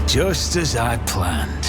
Just as I planned.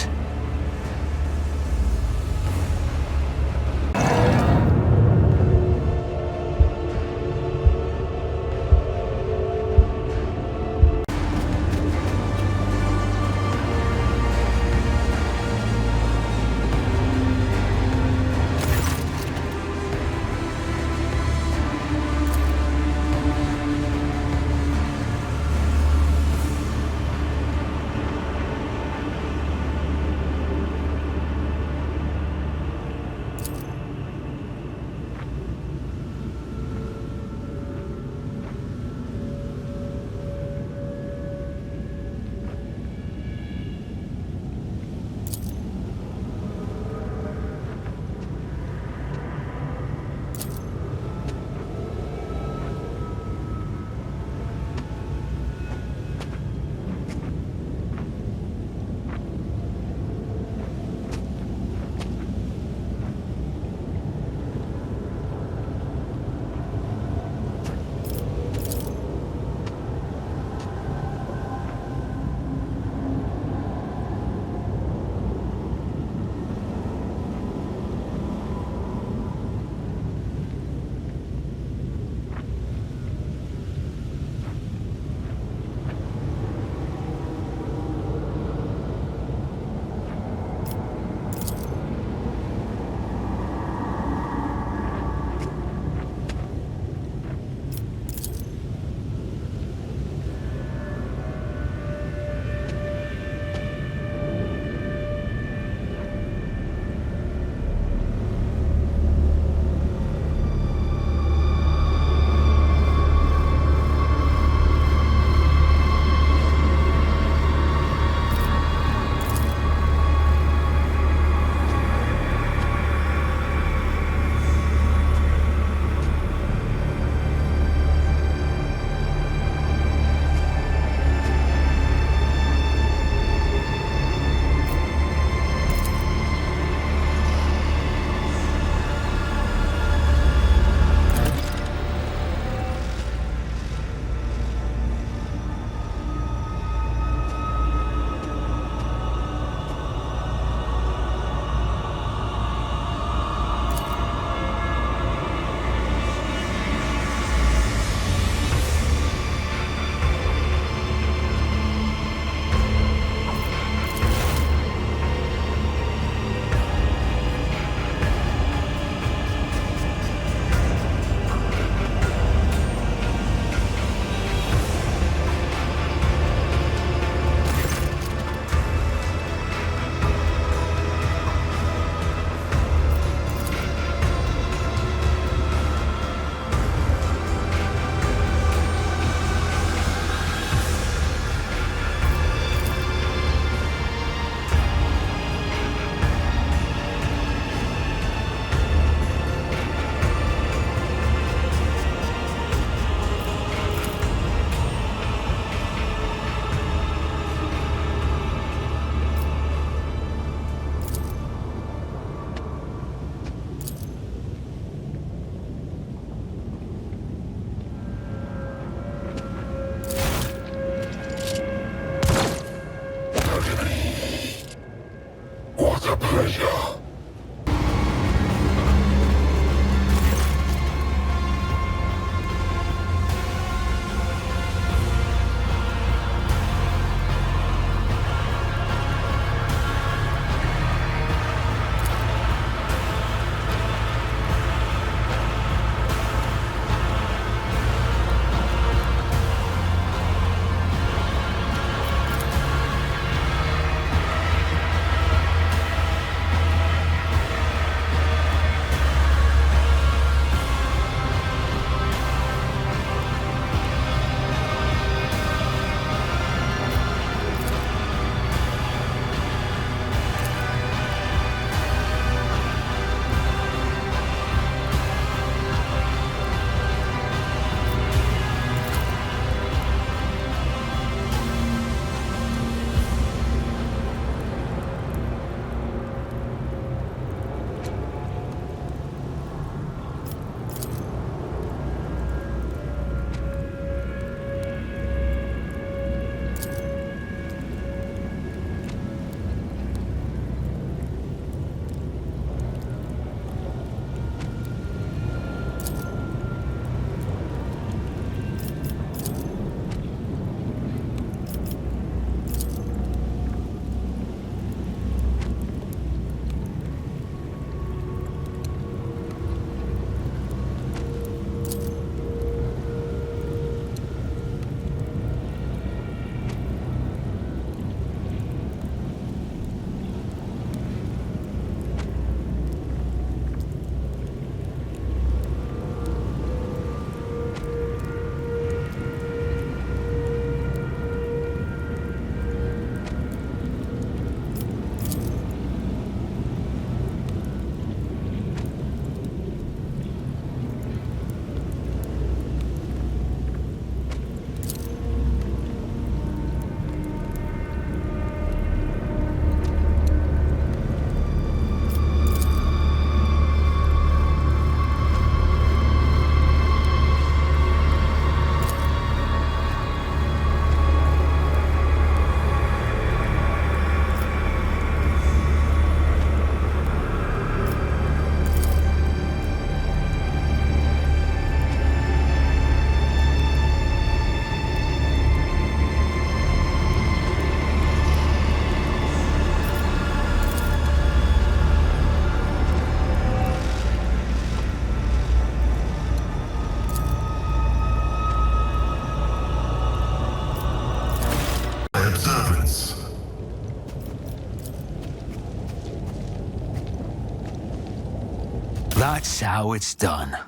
That's how it's done.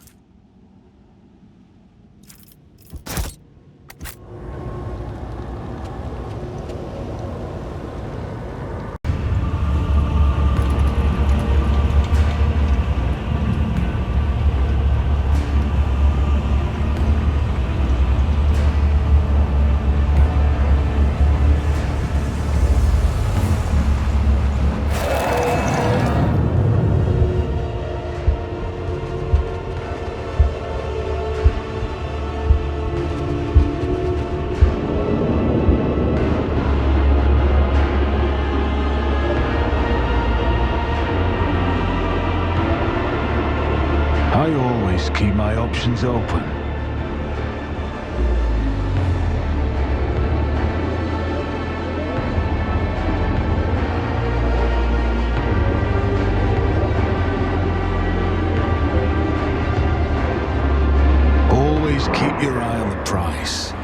I always keep my options open. Always keep your eye on the price.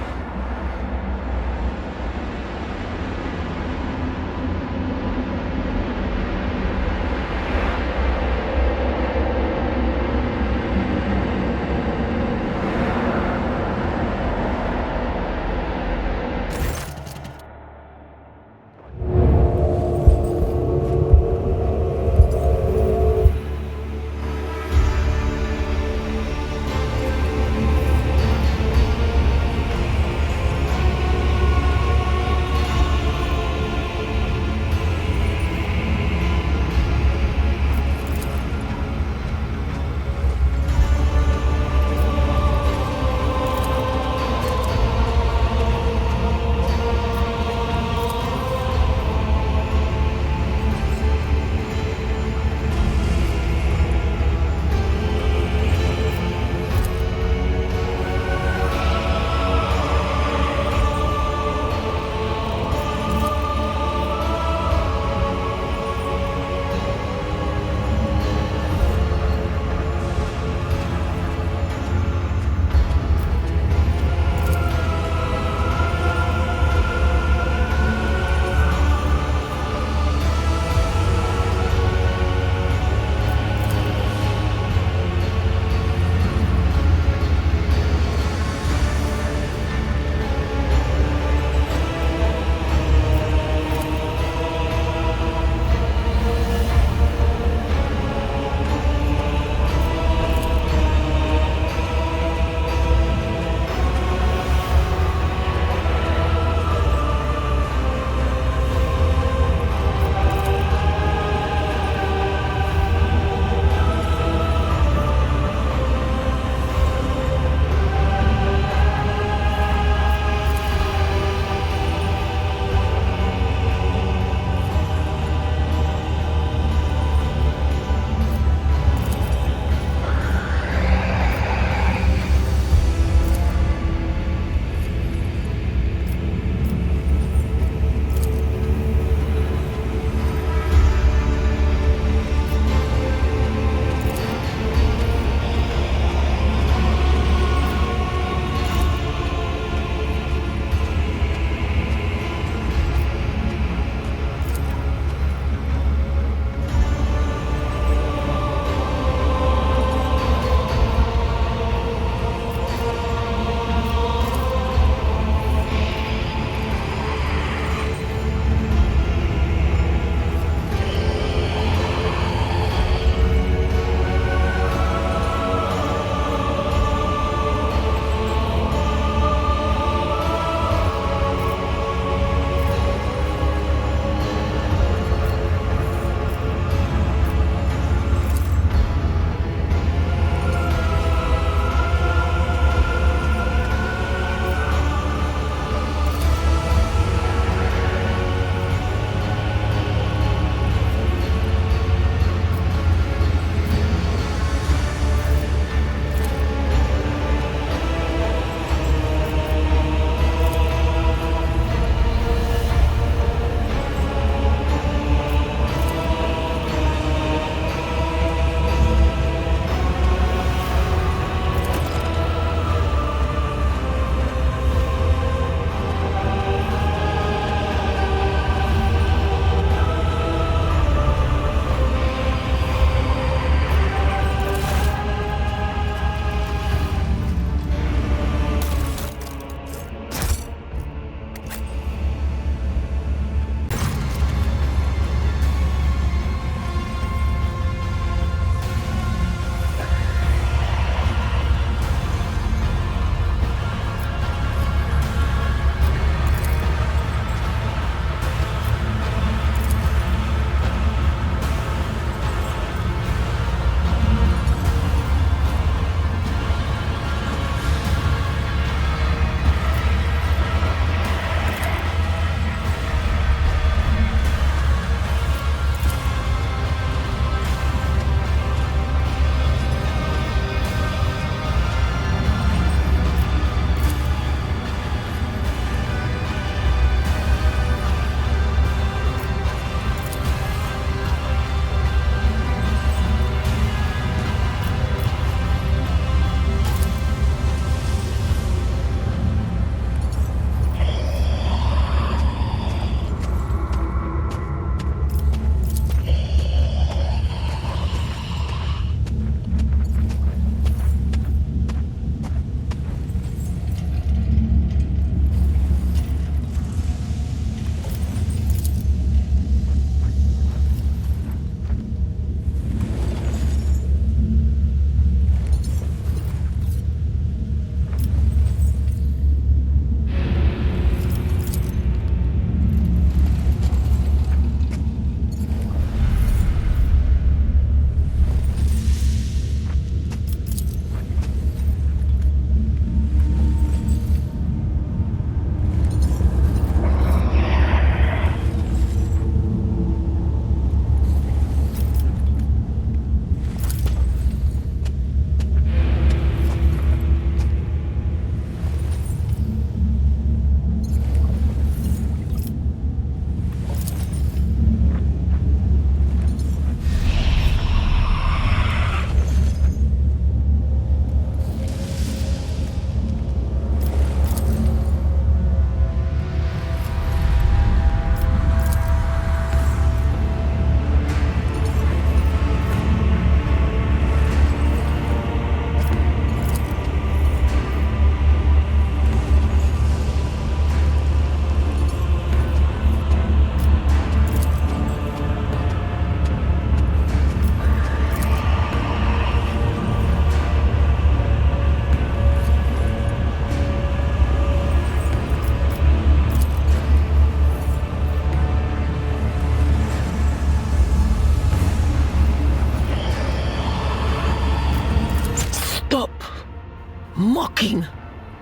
mocking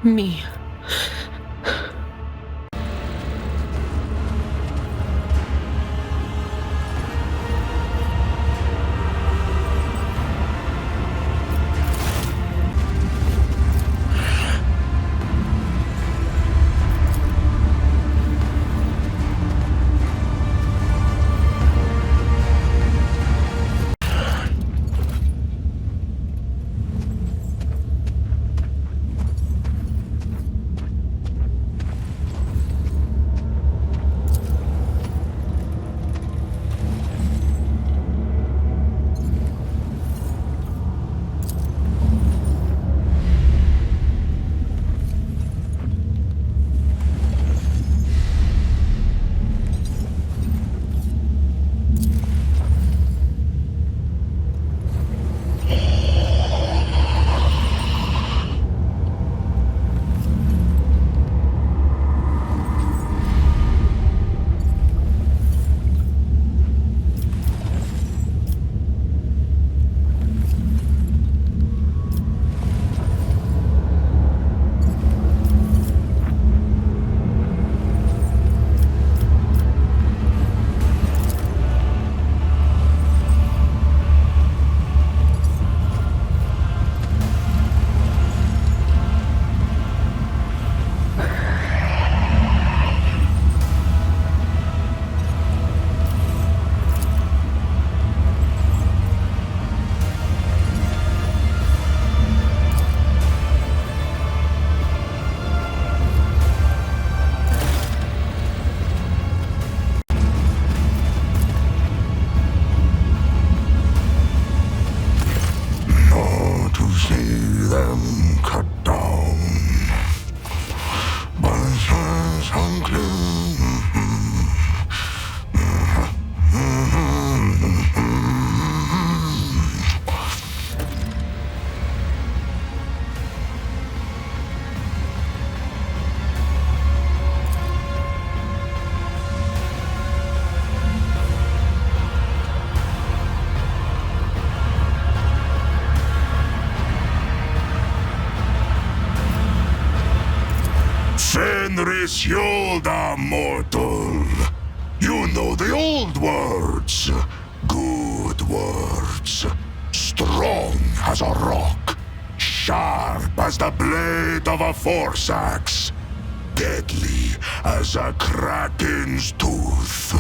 me. Fenris Yolda, mortal. You know the old words. Good words. Strong as a rock. Sharp as the blade of a force axe. Deadly as a kraken's tooth.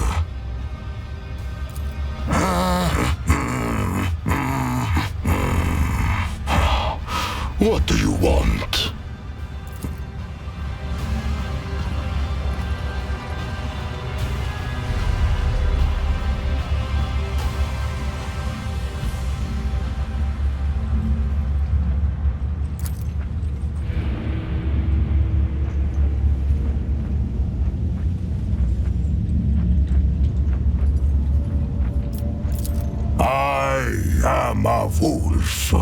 What do you want? I am a wolf.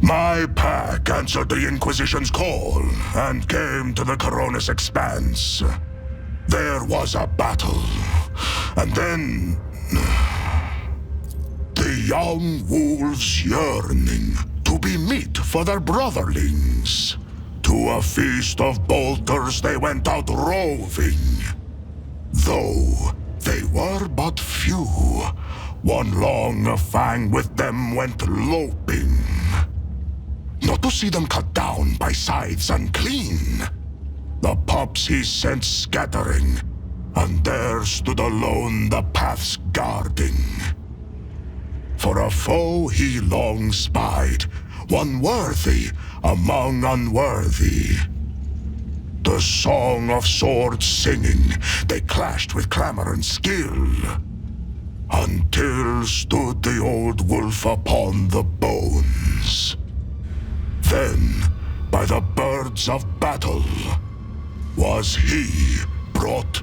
My pack answered the Inquisition's call and came to the Koronus Expanse. There was a battle, and then the young wolves yearning to be meat for their brotherlings. To a feast of bolters they went out roving. Though they were but few, one long fang with them went loping. Not to see them cut down by scythes and clean. The pups he sent scattering, and there stood alone the paths guarding. For a foe he long spied, one worthy among unworthy. The song of swords singing, they clashed with clamor and skill, until stood the old wolf upon the bones. Then, by the birds of battle, was he brought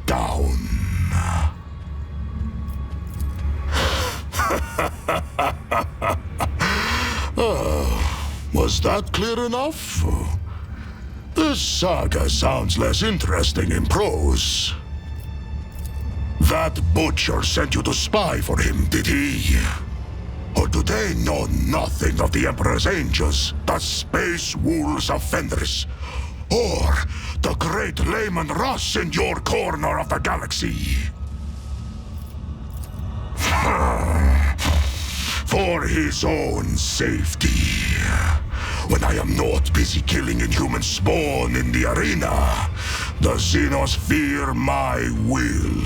down. Was that clear enough? This saga sounds less interesting in prose. That butcher sent you to spy for him, did he? Or do they know nothing of the Emperor's angels, the space wolves of Fenris, or the great Layman Russ in your corner of the galaxy? For his own safety, when I am not busy killing inhuman spawn in the arena, the Xenos fear my will.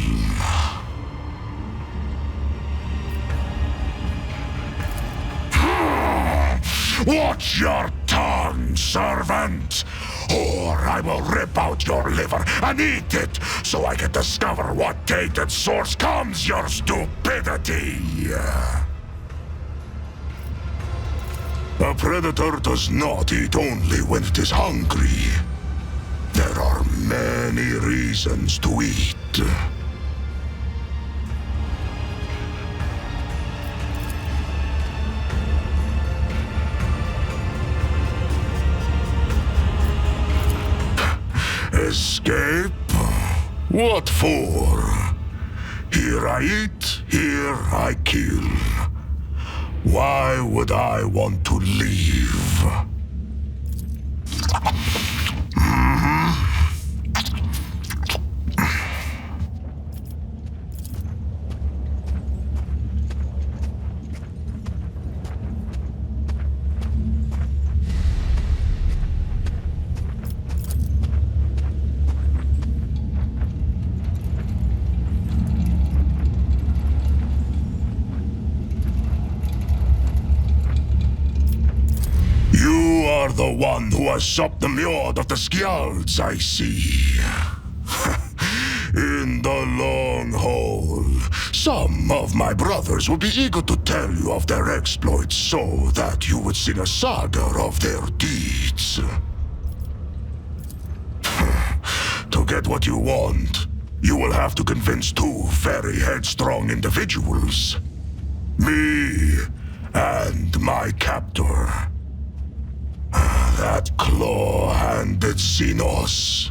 Watch your tongue, servant, or I will rip out your liver and eat it so I can discover what tainted source comes your stupidity. A predator does not eat only when it is hungry. There are many reasons to eat. Escape? What for? Here I eat, here I kill. Why would I want to leave? You are the one who has supped the mjord of the Skjalds, I see. In the long haul, some of my brothers will be eager to tell you of their exploits so that you would sing a saga of their deeds. To get what you want, you will have to convince two very headstrong individuals. Me and my captor. That claw-handed Xenos.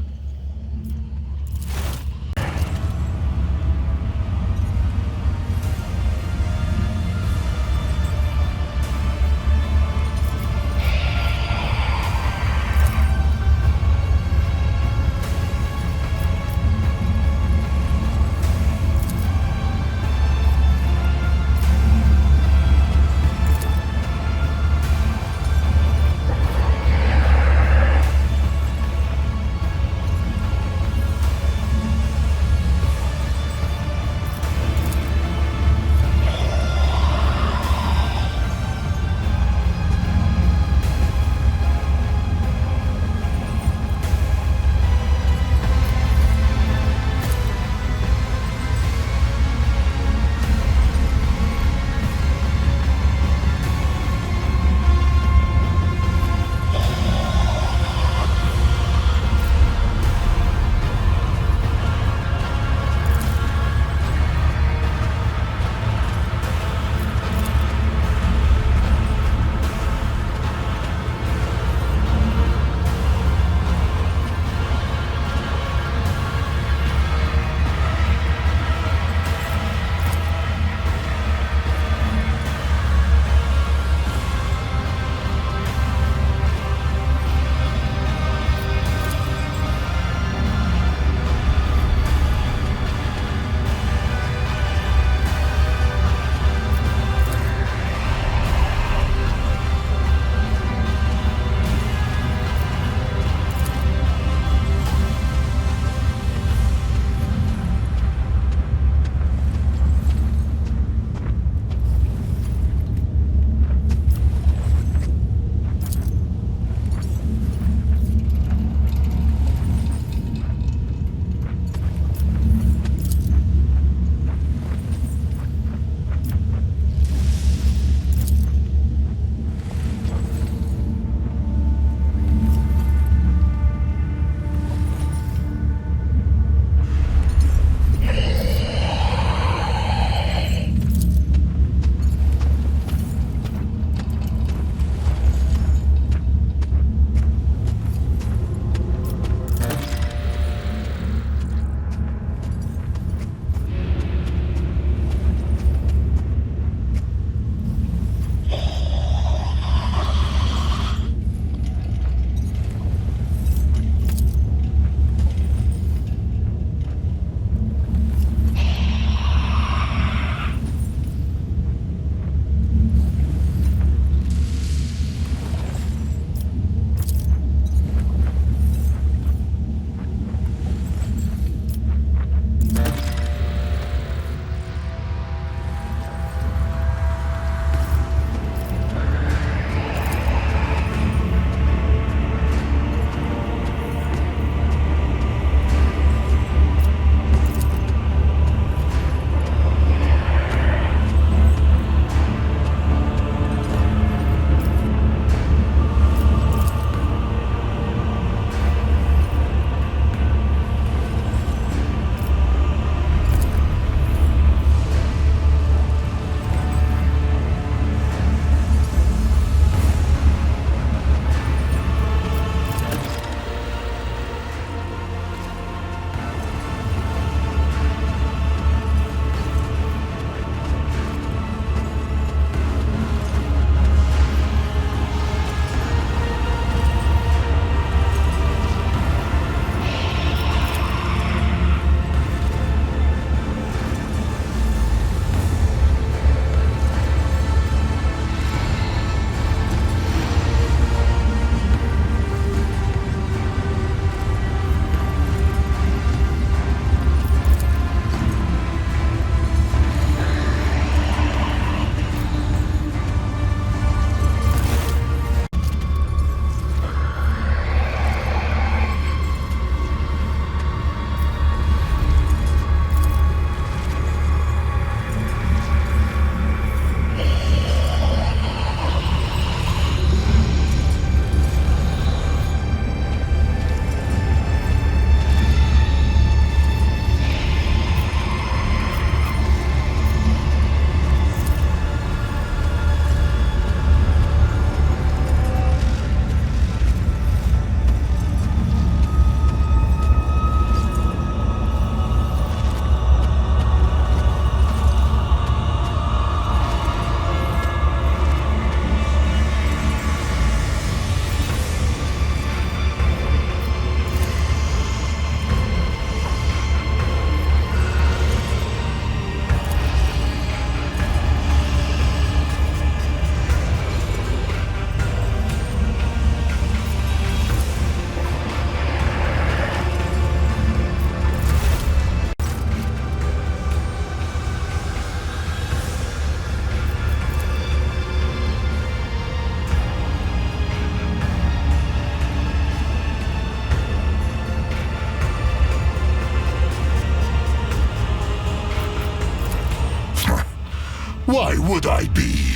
would I be?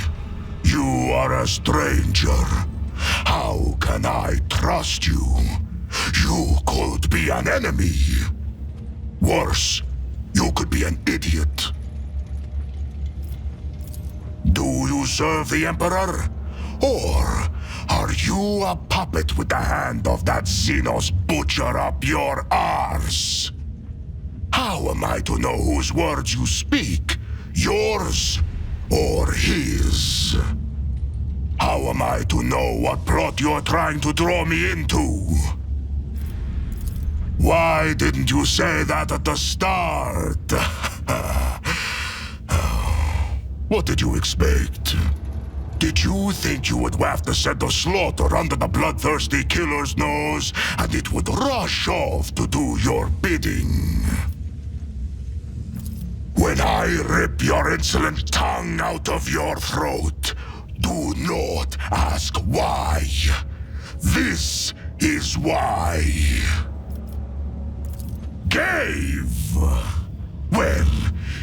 You are a stranger. How can I trust you? You could be an enemy. Worse, you could be an idiot. Do you serve the Emperor? Or are you a puppet with the hand of that Xenos butcher up your arse? How am I to know whose words you speak? Yours or his? How am I to know what plot you're trying to draw me into? Why didn't you say that at the start? What did you expect? Did you think you would waft the scent of slaughter under the bloodthirsty killer's nose, and it would rush off to do your bidding? When I rip your insolent tongue out of your throat, do not ask why. This is why. Gave? Well,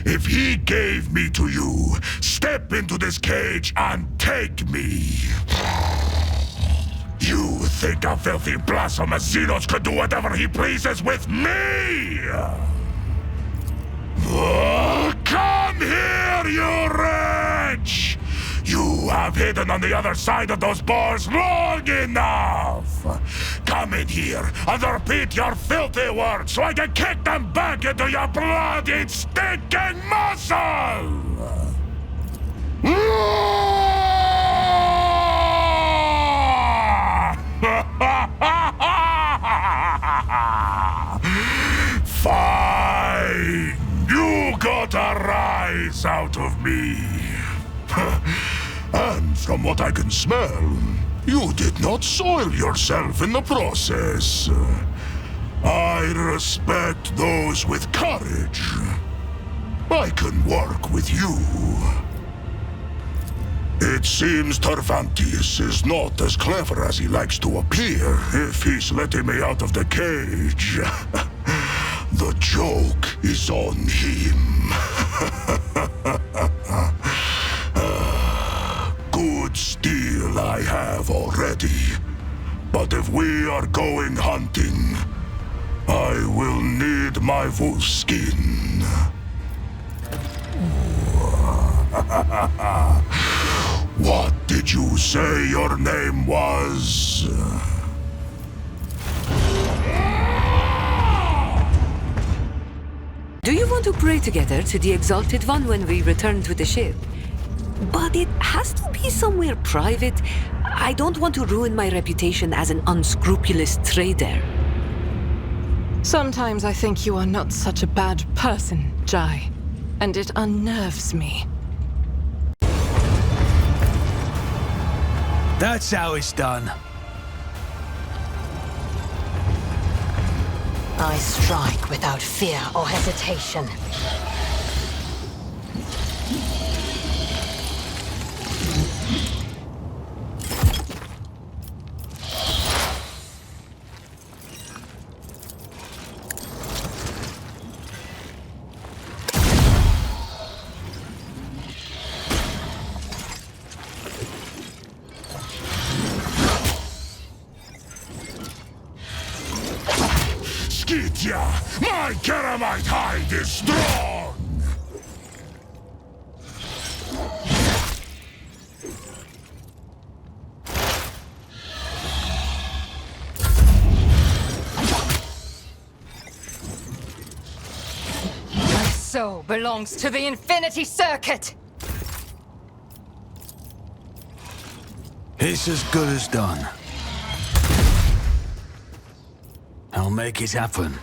if he gave me to you, step into this cage and take me. You think a filthy blasphemous Xenos could do whatever he pleases with me? Come here, you wretch! You have hidden on the other side of those bars long enough! Come in here and repeat your filthy words so I can kick them back into your bloody, stinking muscle! Fine! You got a rise out of me! And from what I can smell, you did not soil yourself in the process. I respect those with courage. I can work with you. It seems Tervantius is not as clever as he likes to appear if he's letting me out of the cage. The joke is on him. Good steel I have already. But if we are going hunting, I will need my wolf skin. What did you say your name was? Do you want to pray together to the Exalted One when we return to the ship? But it has to be somewhere private. I don't want to ruin my reputation as an unscrupulous trader. Sometimes I think you are not such a bad person, Jai. And it unnerves me. That's how it's done. I strike without fear or hesitation. My Keramite hide is strong! My soul belongs to the Infinity Circuit! It's as good as done. I'll make it happen.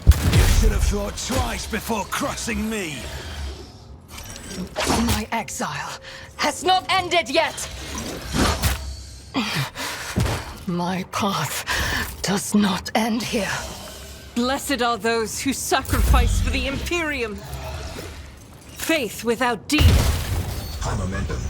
You should have thought twice before crossing me. My exile has not ended yet! My path does not end here. Blessed are those who sacrifice for the Imperium. Faith without deed. High momentum.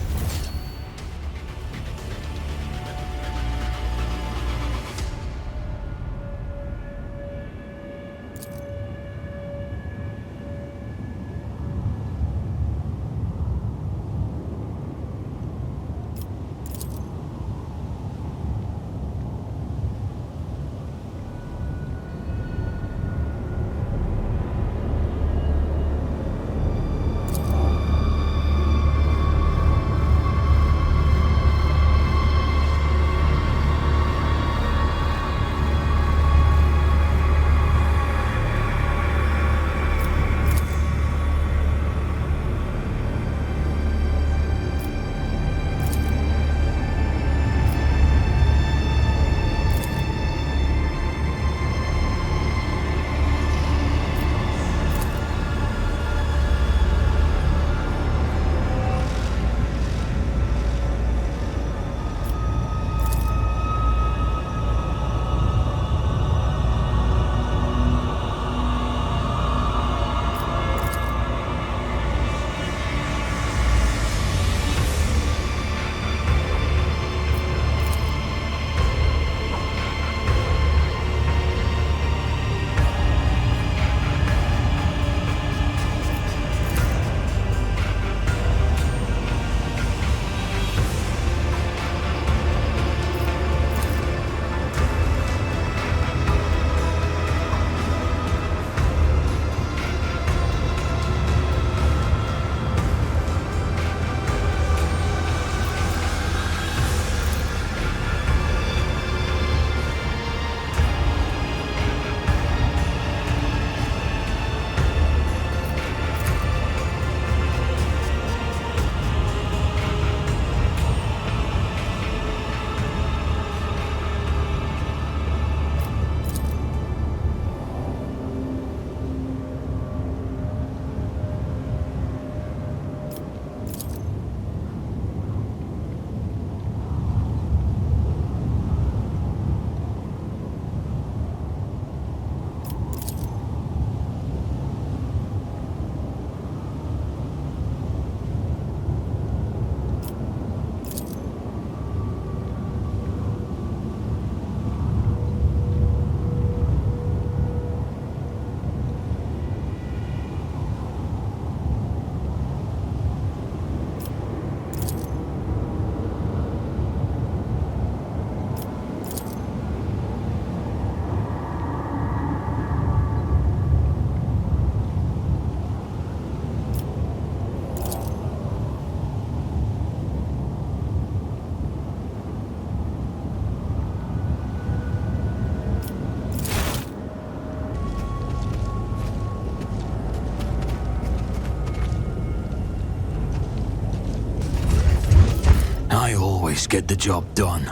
get the job done.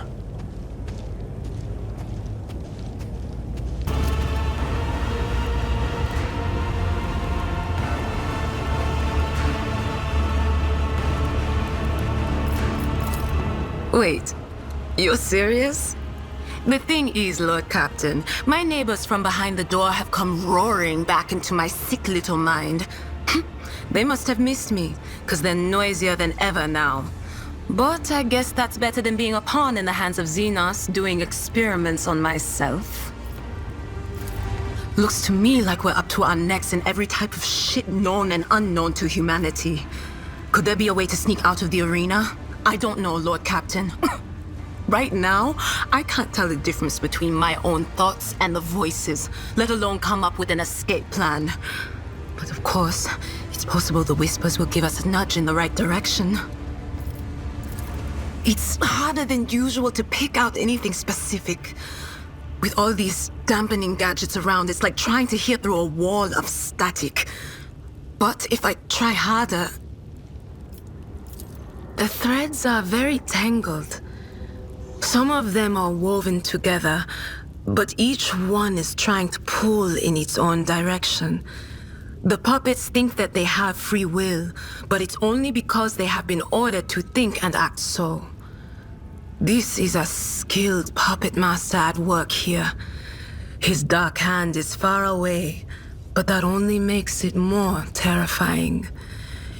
Wait, you're serious? The thing is, Lord Captain, my neighbors from behind the door have come roaring back into my sick little mind. They must have missed me, because they're noisier than ever now. But I guess that's better than being a pawn in the hands of Xenos doing experiments on myself. Looks to me like we're up to our necks in every type of shit known and unknown to humanity. Could there be a way to sneak out of the arena? I don't know, Lord Captain. Right now, I can't tell the difference between my own thoughts and the voices, let alone come up with an escape plan. But of course, it's possible the whispers will give us a nudge in the right direction. It's harder than usual to pick out anything specific. With all these dampening gadgets around, it's like trying to hear through a wall of static. But if I try harder... The threads are very tangled. Some of them are woven together, but each one is trying to pull in its own direction. The puppets think that they have free will, but it's only because they have been ordered to think and act so. This is a skilled puppet master at work here. His dark hand is far away, but that only makes it more terrifying.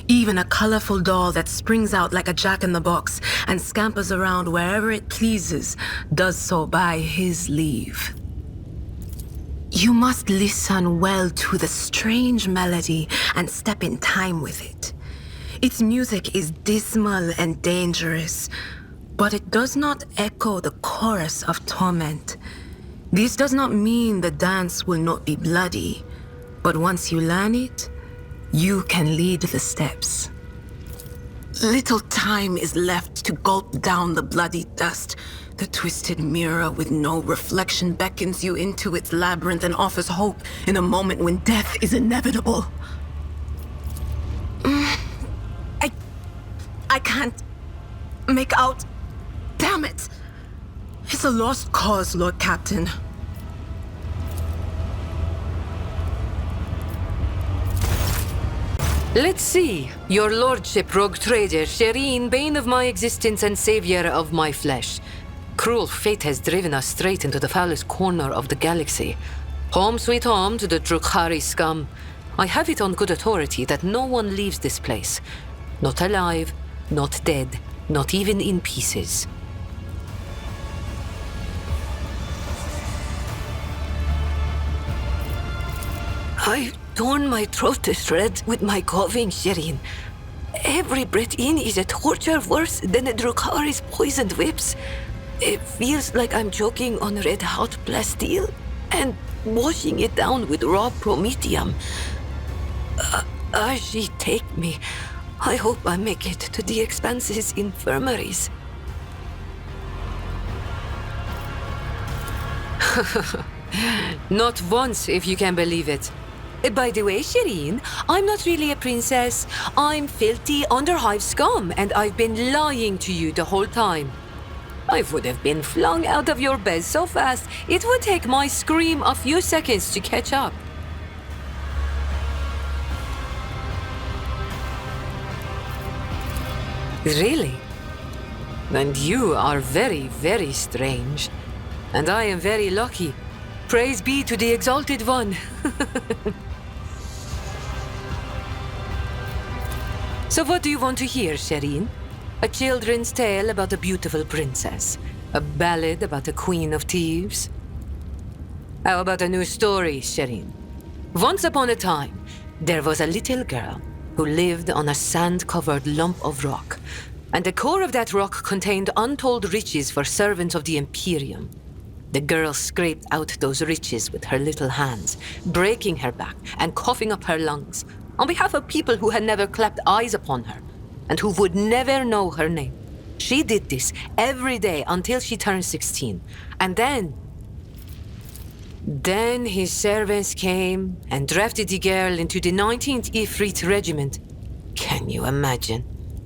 Even a colorful doll that springs out like a jack-in-the-box and scampers around wherever it pleases does so by his leave. You must listen well to the strange melody and step in time with it. Its music is dismal and dangerous, but it does not echo the chorus of torment. This does not mean the dance will not be bloody, but once you learn it, you can lead the steps. Little time is left to gulp down the bloody dust. The twisted mirror with no reflection beckons you into its labyrinth and offers hope in a moment when death is inevitable. I can't make out. Damn it! It's a lost cause, Lord Captain. Let's see. Your lordship, rogue trader, Shireen, bane of my existence and savior of my flesh. Cruel fate has driven us straight into the foulest corner of the galaxy. Home sweet home to the Drukhari scum. I have it on good authority that no one leaves this place. Not alive, not dead, not even in pieces. I've torn my throat to shreds with my coughing, Shireen. Every breath in is a torture worse than the Drukhari's poisoned whips. It feels like I'm choking on red-hot plasteel and washing it down with raw promethium. As she take me, I hope I make it to the Expanse's infirmaries. Not once, if you can believe it. By the way, Shireen, I'm not really a princess. I'm filthy underhive scum, and I've been lying to you the whole time. I would have been flung out of your bed so fast, it would take my scream a few seconds to catch up. Really? And you are very, very strange. And I am very lucky. Praise be to the Exalted One. So what do you want to hear, Shireen? A children's tale about a beautiful princess? A ballad about a queen of thieves? How about a new story, Shireen? Once upon a time, there was a little girl who lived on a sand-covered lump of rock, and the core of that rock contained untold riches for servants of the Imperium. The girl scraped out those riches with her little hands, breaking her back and coughing up her lungs, on behalf of people who had never clapped eyes upon her, and who would never know her name. She did this every day until she turned 16, and then his servants came and drafted the girl into the 19th Ifrit Regiment. Can you imagine?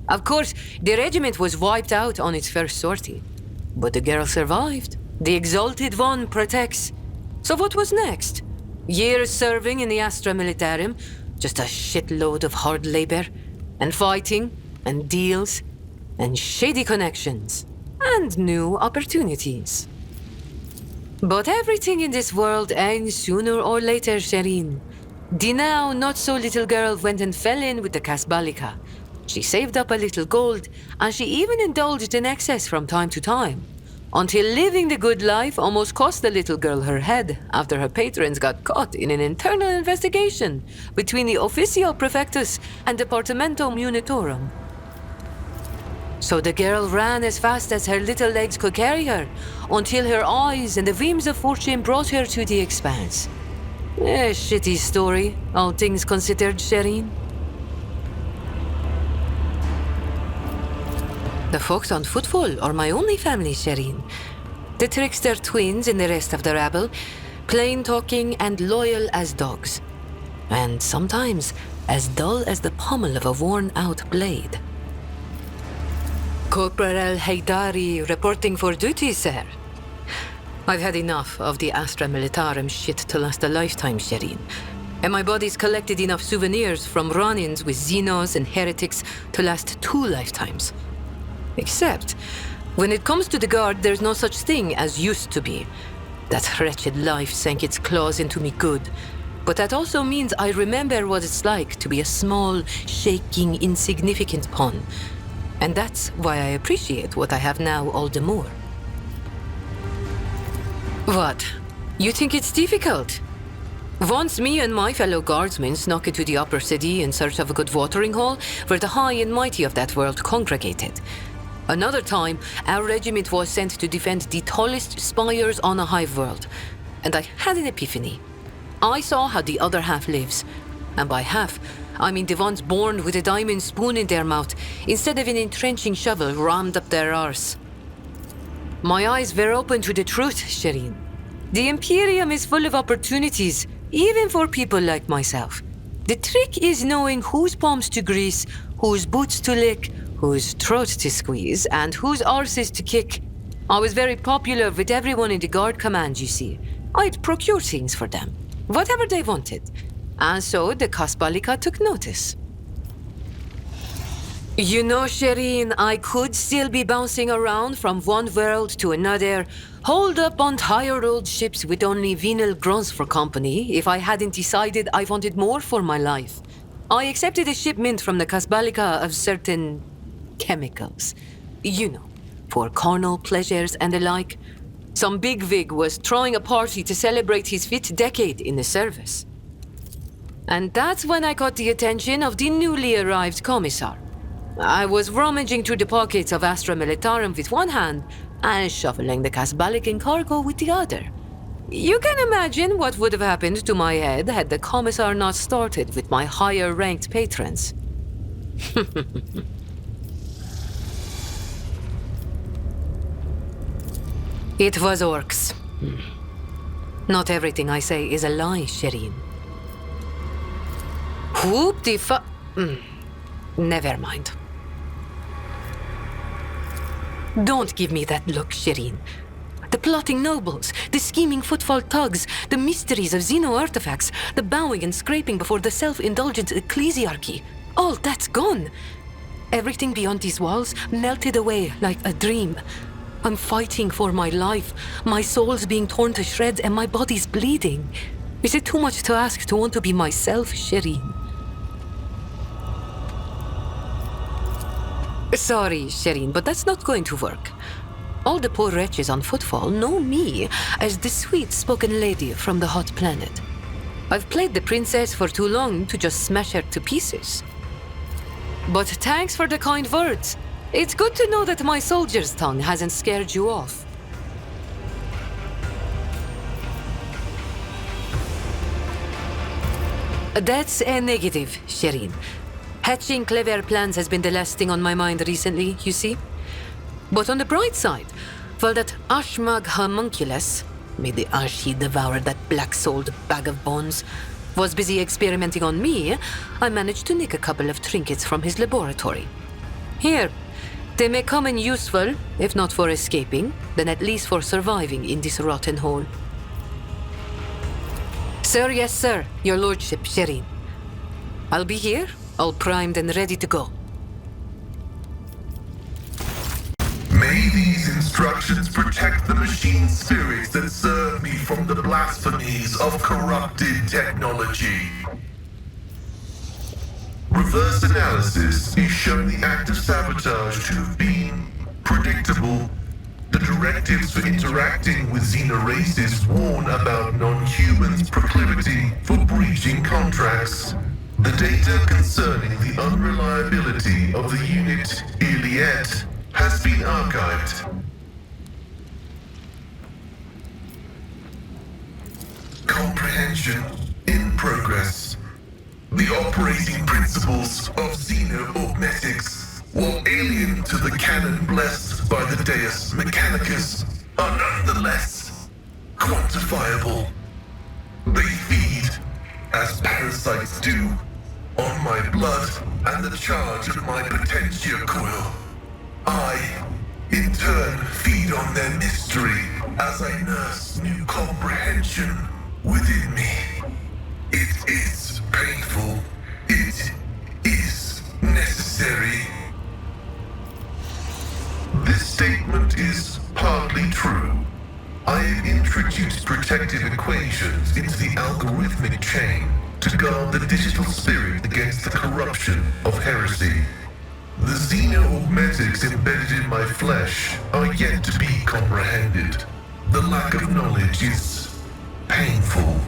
Of course, the regiment was wiped out on its first sortie. But the girl survived. The Exalted One protects. So what was next? Years serving in the Astra Militarum, just a shitload of hard labor, and fighting, and deals, and shady connections, and new opportunities. But everything in this world ends sooner or later, Shireen. The now not-so-little girl went and fell in with the Kasbalika. She saved up a little gold, and she even indulged in excess from time to time, until living the good life almost cost the little girl her head after her patrons got caught in an internal investigation between the Officio Prefectus and Departamento Munitorum. So the girl ran as fast as her little legs could carry her, until her eyes and the whims of fortune brought her to the Expanse. A shitty story, all things considered, Shireen. The folks on Footfall are my only family, Shireen. The trickster twins and the rest of the rabble, plain-talking and loyal as dogs. And sometimes as dull as the pommel of a worn-out blade. Corporal Haydari reporting for duty, sir. I've had enough of the Astra Militarum shit to last a lifetime, Shireen. And my body's collected enough souvenirs from run-ins with Xenos and heretics to last 2 lifetimes. Except, when it comes to the Guard, there's no such thing as used to be. That wretched life sank its claws into me good. But that also means I remember what it's like to be a small, shaking, insignificant pawn. And that's why I appreciate what I have now all the more. What? You think it's difficult? Once me and my fellow guardsmen snuck into the upper city in search of a good watering hole, where the high and mighty of that world congregated. Another time, our regiment was sent to defend the tallest spires on a hive world. And I had an epiphany. I saw how the other half lives. And by half, I mean the ones born with a diamond spoon in their mouth, instead of an entrenching shovel rammed up their arse. My eyes were open to the truth, Shireen. The Imperium is full of opportunities, even for people like myself. The trick is knowing whose palms to grease, whose boots to lick, whose throat to squeeze, and whose arses to kick. I was very popular with everyone in the Guard Command, you see. I'd procure things for them, whatever they wanted. And so the Kasbalika took notice. You know, Shireen, I could still be bouncing around from one world to another, holed up on tired old ships with only venal grunts for company, if I hadn't decided I wanted more for my life. I accepted a shipment from the Kasbalika of certain chemicals. You know, for carnal pleasures and the like. Some bigwig was throwing a party to celebrate his 5th decade in the service. And that's when I caught the attention of the newly arrived commissar. I was rummaging through the pockets of Astra Militarum with one hand and shuffling the Kasbalican cargo with the other. You can imagine what would have happened to my head had the commissar not started with my higher-ranked patrons. It was orcs. Not everything I say is a lie, Shireen. Whoop the Never mind. Don't give me that look, Shireen. The plotting nobles, the scheming footfall thugs, the mysteries of Xeno artifacts, the bowing and scraping before the self-indulgent ecclesiarchy. All that's gone. Everything beyond these walls melted away like a dream. I'm fighting for my life. My soul's being torn to shreds and my body's bleeding. Is it too much to ask to want to be myself, Shireen? Sorry, Shireen, but that's not going to work. All the poor wretches on Footfall know me as the sweet-spoken lady from the hot planet. I've played the princess for too long to just smash her to pieces. But thanks for the kind words. It's good to know that my soldier's tongue hasn't scared you off. That's a negative, Shireen. Hatching clever plans has been the last thing on my mind recently, you see. But on the bright side, while that Ashmag homunculus, may the Ashi devour that black-souled bag of bones, was busy experimenting on me, I managed to nick a couple of trinkets from his laboratory. Here, they may come in useful, if not for escaping, then at least for surviving in this rotten hole. Sir, yes, sir. Your lordship, Shireen. I'll be here, all primed and ready to go. May these instructions protect the machine spirits that serve me from the blasphemies of corrupted technology. Reverse analysis is showing the act of sabotage to have been predictable. The directives for interacting with Xena races warn about non-humans' proclivity for breaching contracts. The data concerning the unreliability of the unit Iliet has been archived. Comprehension in progress. The operating principles of xeno-augmetics, while alien to the canon blessed by the Deus Mechanicus, are nonetheless quantifiable. They feed, as parasites do, on my blood and the charge of my potentia coil. I, in turn, feed on their mystery as I nurse new comprehension within me. It is painful. It is necessary. This statement is partly true. I have introduced protective equations into the algorithmic chain to guard the digital spirit against the corruption of heresy. The xeno-augmetics embedded in my flesh are yet to be comprehended. The lack of knowledge is painful.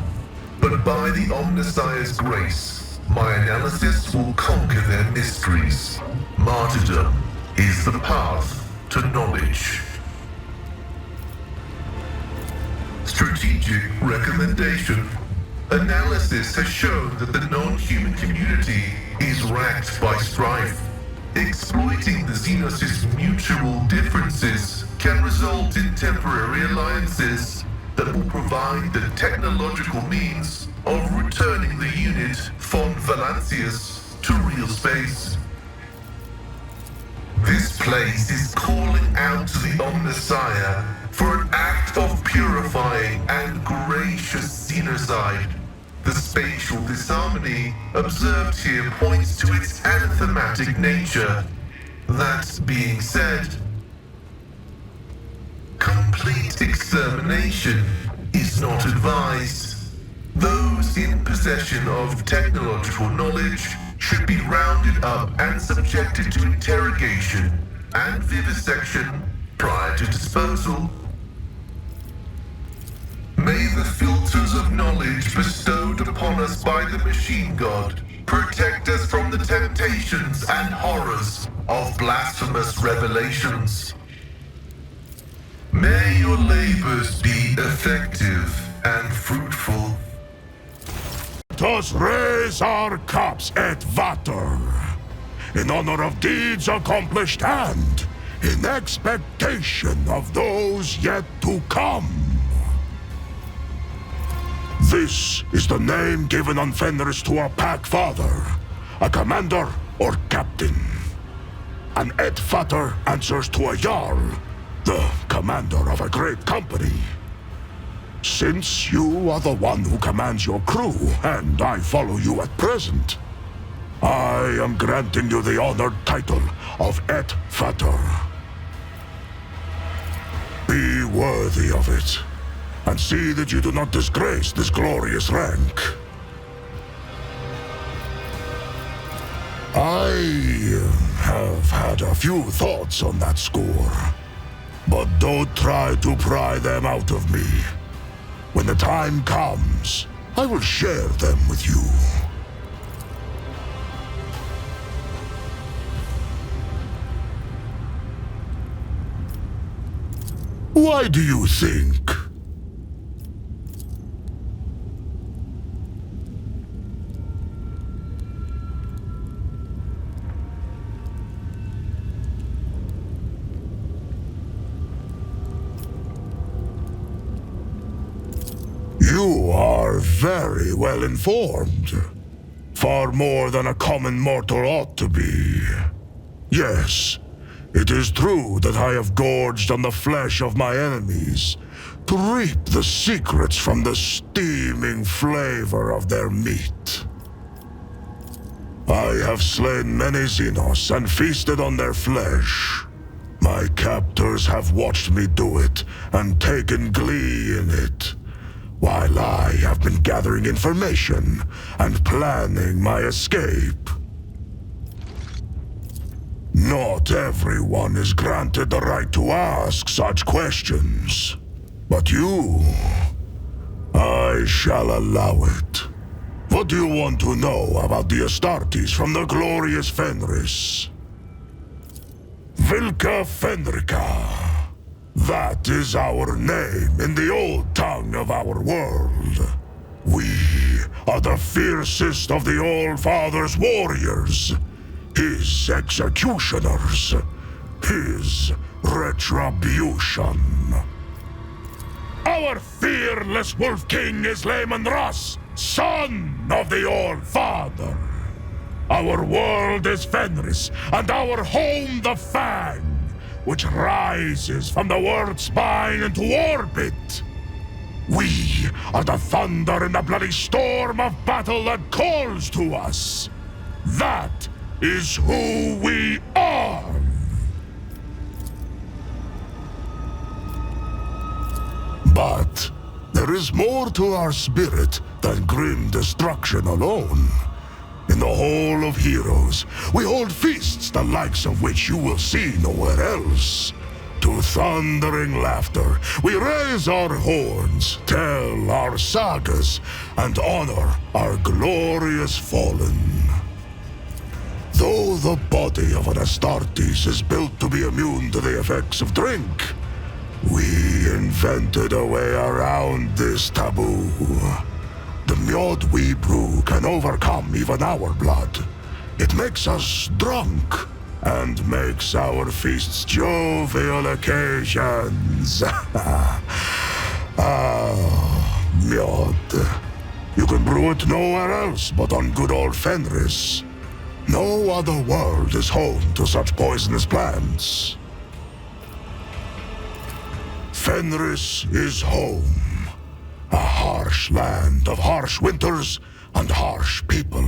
But by the Omnissiah's grace, my analysis will conquer their mysteries. Martyrdom is the path to knowledge. Strategic recommendation. Analysis has shown that the non-human community is racked by strife. Exploiting the Xenos' mutual differences can result in temporary alliances that will provide the technological means of returning the unit von Valancius to real space. This place is calling out to the Omnissiah for an act of purifying and gracious xenocide. The spatial disharmony observed here points to its anathematic nature. That being said, complete extermination is not advised. Those in possession of technological knowledge should be rounded up and subjected to interrogation and vivisection prior to disposal. May the filters of knowledge bestowed upon us by the machine god protect us from the temptations and horrors of blasphemous revelations. May your labors be effective and fruitful. Let us raise our cups et vater, in honor of deeds accomplished and in expectation of those yet to come. This is the name given on Fenris to a pack father, a commander or captain. An et vater answers to a jarl, the commander of a great company. Since you are the one who commands your crew, and I follow you at present, I am granting you the honored title of et vater. Be worthy of it, and see that you do not disgrace this glorious rank. I have had a few thoughts on that score, but don't try to pry them out of me. When the time comes, I will share them with you. Why do you think? You are very well informed. Far more than a common mortal ought to be. Yes, it is true that I have gorged on the flesh of my enemies to reap the secrets from the steaming flavor of their meat. I have slain many Xenos and feasted on their flesh. My captors have watched me do it and taken glee in it, while I have been gathering information and planning my escape. Not everyone is granted the right to ask such questions, but you, I shall allow it. What do you want to know about the Astartes from the glorious Fenris? Vilka Fenrica. That is our name in the old tongue of our world. We are the fiercest of the All-Father's warriors, his executioners, his retribution. Our fearless Wolf King is Lehman Russ, son of the All-Father. Our world is Fenris, and our home the Fang, which rises from the world's spine into orbit. We are the thunder in the bloody storm of battle that calls to us. That is who we are. But there is more to our spirit than grim destruction alone. In the Hall of Heroes, we hold feasts the likes of which you will see nowhere else. To thundering laughter, we raise our horns, tell our sagas, and honor our glorious fallen. Though the body of an Astartes is built to be immune to the effects of drink, we invented a way around this taboo. The mjod we brew can overcome even our blood. It makes us drunk, and makes our feasts jovial occasions. Mjod. You can brew it nowhere else but on good old Fenris. No other world is home to such poisonous plants. Fenris is home. A harsh land of harsh winters and harsh people.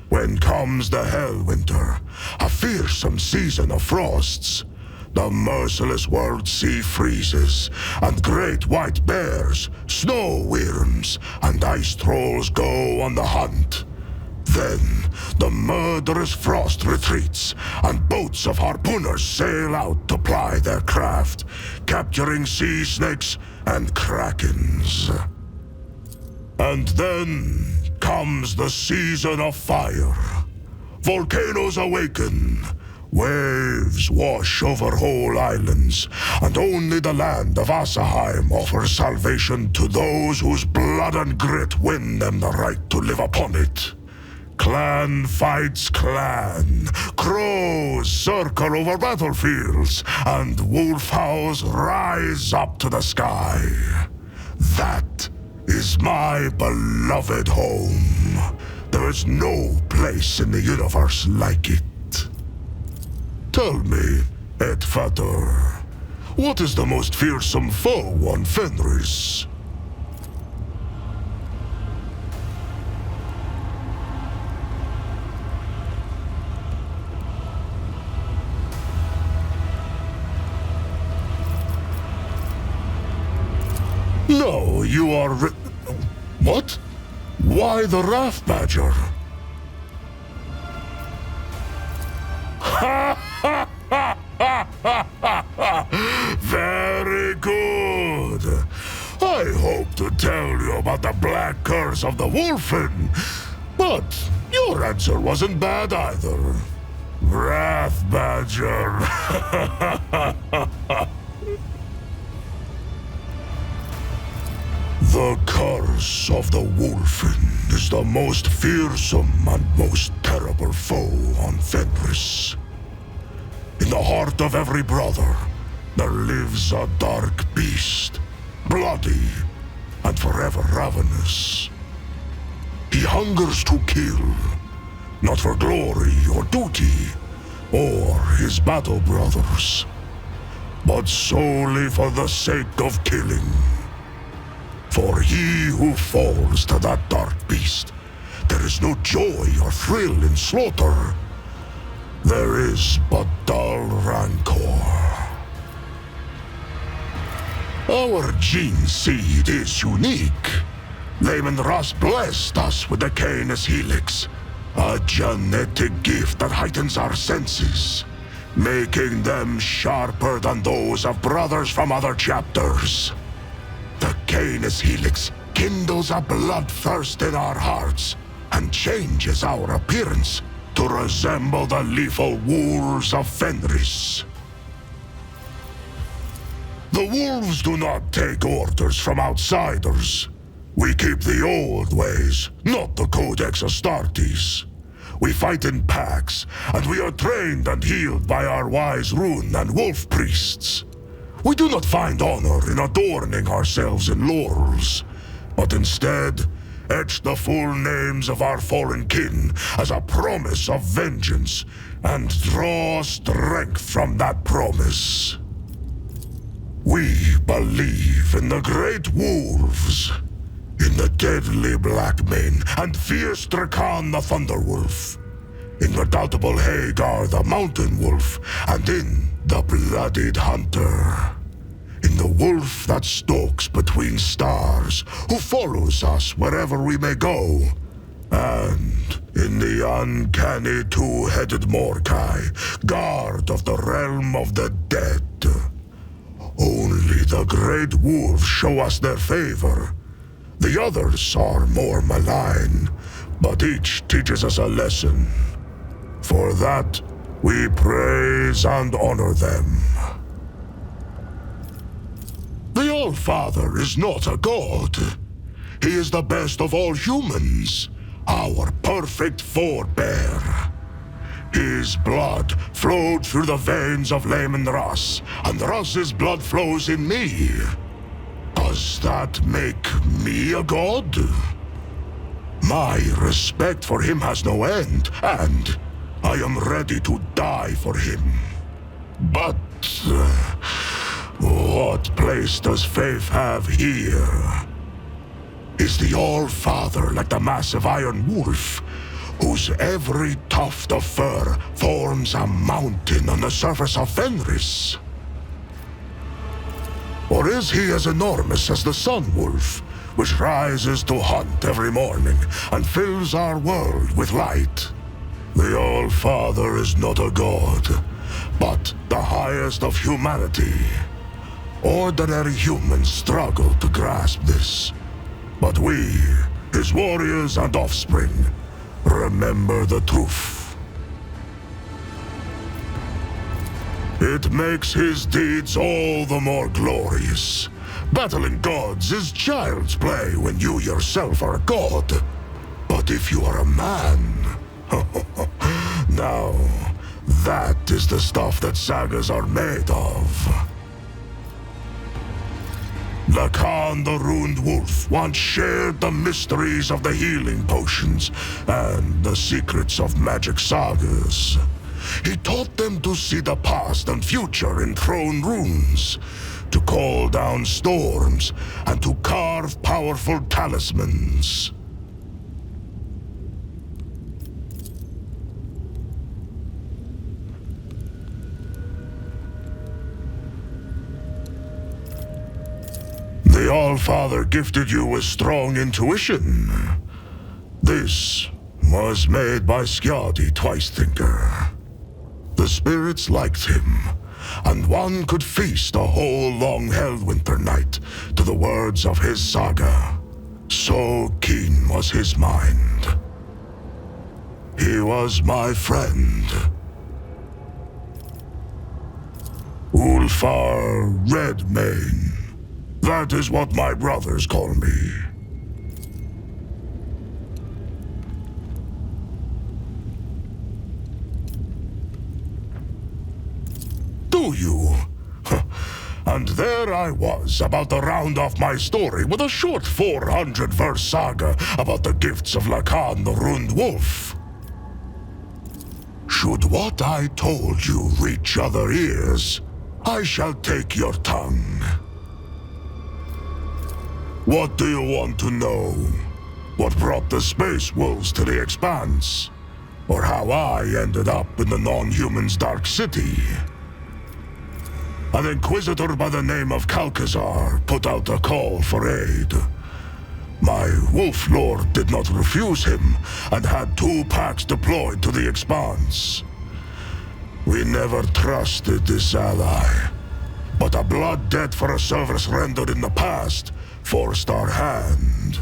When comes the Hell Winter, a fearsome season of frosts, the merciless world sea freezes, and great white bears, snow worms, and ice trolls go on the hunt. Then the murderous frost retreats, and boats of harpooners sail out to ply their craft, capturing sea snakes and krakens. And then comes the season of fire. Volcanoes awaken, waves wash over whole islands, and only the land of Asaheim offers salvation to those whose blood and grit win them the right to live upon it. Clan fights clan, crows circle over battlefields, and wolf howls rise up to the sky. That is my beloved home. There is no place in the universe like it. Tell me, Edfater, what is the most fearsome foe on Fenris? No, you are... What? Why the Wrath Badger? Very good. I hope to tell you about the black curse of the Wolfen, but your answer wasn't bad either. Wrath Badger. The curse of the Wolfen is the most fearsome and most terrible foe on Fenris. In the heart of every brother, there lives a dark beast, bloody and forever ravenous. He hungers to kill, not for glory or duty, or his battle brothers, but solely for the sake of killing. For he who falls to that dark beast, there is no joy or thrill in slaughter. There is but dull rancor. Our gene seed is unique. Lehman Russ blessed us with the Koronus Helix, a genetic gift that heightens our senses, making them sharper than those of brothers from other chapters. The Koronus Helix kindles a bloodthirst in our hearts and changes our appearance to resemble the lethal wolves of Fenris. The wolves do not take orders from outsiders. We keep the old ways, not the Codex Astartes. We fight in packs, and we are trained and healed by our wise rune and wolf priests. We do not find honor in adorning ourselves in laurels, but instead etch the full names of our fallen kin as a promise of vengeance, and draw strength from that promise. We believe in the great wolves, in the deadly Blackmane and fierce Drakan the Thunderwolf, in redoubtable Hagar the Mountain Wolf, and in the Blooded Hunter. In the wolf that stalks between stars, who follows us wherever we may go. And in the uncanny two-headed Morkai, guard of the realm of the dead. Only the great wolves show us their favor. The others are more malign, but each teaches us a lesson. For that, we praise and honor them. The All-Father is not a god. He is the best of all humans, our perfect forebear. His blood flowed through the veins of Lehman Russ, and Russ's blood flows in me. Does that make me a god? My respect for him has no end, and I am ready to die for him. But what place does faith have here? Is the All-Father like the massive Iron Wolf, whose every tuft of fur forms a mountain on the surface of Fenris? Or is he as enormous as the Sun Wolf, which rises to hunt every morning and fills our world with light? The All-Father is not a god, but the highest of humanity. Ordinary humans struggle to grasp this, but we, his warriors and offspring, remember the truth. It makes his deeds all the more glorious. Battling gods is child's play when you yourself are a god. But if you are a man, now that is the stuff that sagas are made of. Lacan the Ruined Wolf once shared the mysteries of the healing potions and the secrets of magic sagas. He taught them to see the past and future in throne runes, to call down storms, and to carve powerful talismans. The All-Father gifted you with strong intuition. This was made by Skjadi Twice-Thinker. The spirits liked him, and one could feast a whole long Hellwinter night to the words of his saga. So keen was his mind. He was my friend. Ulfar Redmane. That is what my brothers call me. Do you? And there I was, about to round off my story with a short 400-verse saga about the gifts of Lacan the Ruined Wolf. Should what I told you reach other ears, I shall take your tongue. What do you want to know? What brought the space wolves to the Expanse? Or how I ended up in the non-human's dark city? An inquisitor by the name of Calcazar put out a call for aid. My wolf lord did not refuse him, and had 2 packs deployed to the Expanse. We never trusted this ally, but a blood debt for a service rendered in the past forced our hand.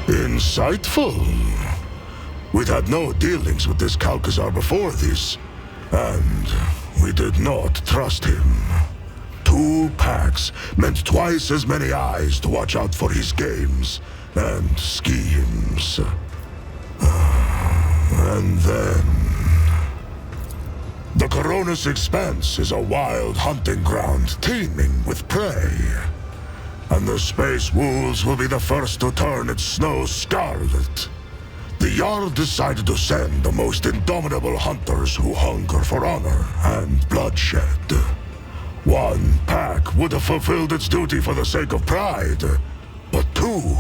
Insightful. We'd had no dealings with this Calcazar before this, and we did not trust him. 2 packs meant twice as many eyes to watch out for his games and schemes. And then... the Koronus Expanse is a wild hunting ground teeming with prey. And the space wolves will be the first to turn its snow scarlet. The Jarl decided to send the most indomitable hunters who hunger for honor and bloodshed. 1 pack would have fulfilled its duty for the sake of pride, but 2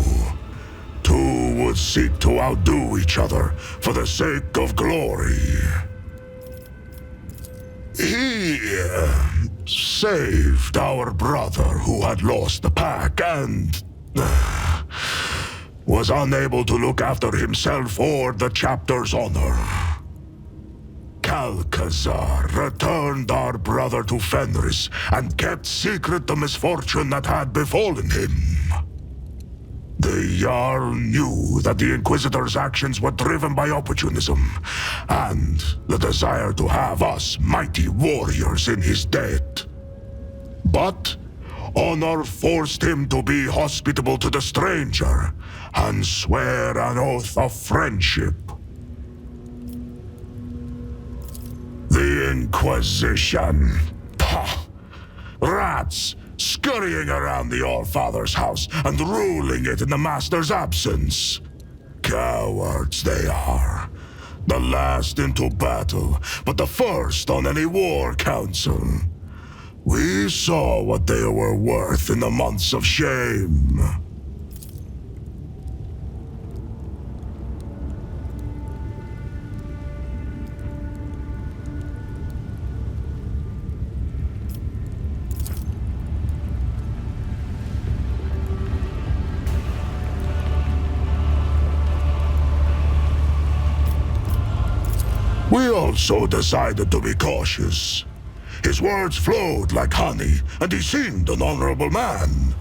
would seek to outdo each other for the sake of glory. He saved our brother who had lost the pack and was unable to look after himself or the chapter's honor. Calcazar returned our brother to Fenris and kept secret the misfortune that had befallen him. The Jarl knew that the Inquisitor's actions were driven by opportunism and the desire to have us mighty warriors in his debt. But honor forced him to be hospitable to the stranger and swear an oath of friendship. The Inquisition. Pah! Rats! Scurrying around the All-Father's house and ruling it in the Master's absence. Cowards they are. The last into battle, but the first on any war council. We saw what they were worth in the months of shame. We also decided to be cautious. His words flowed like honey, and he seemed an honorable man.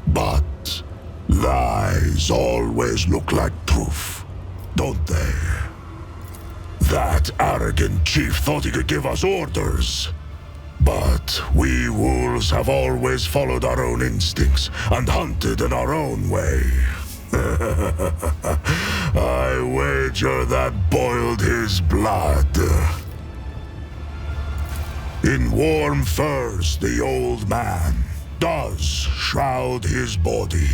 But lies always look like truth, don't they? That arrogant chief thought he could give us orders. But we wolves have always followed our own instincts and hunted in our own way. I wager that boiled his blood. In warm furs, the old man does shroud his body.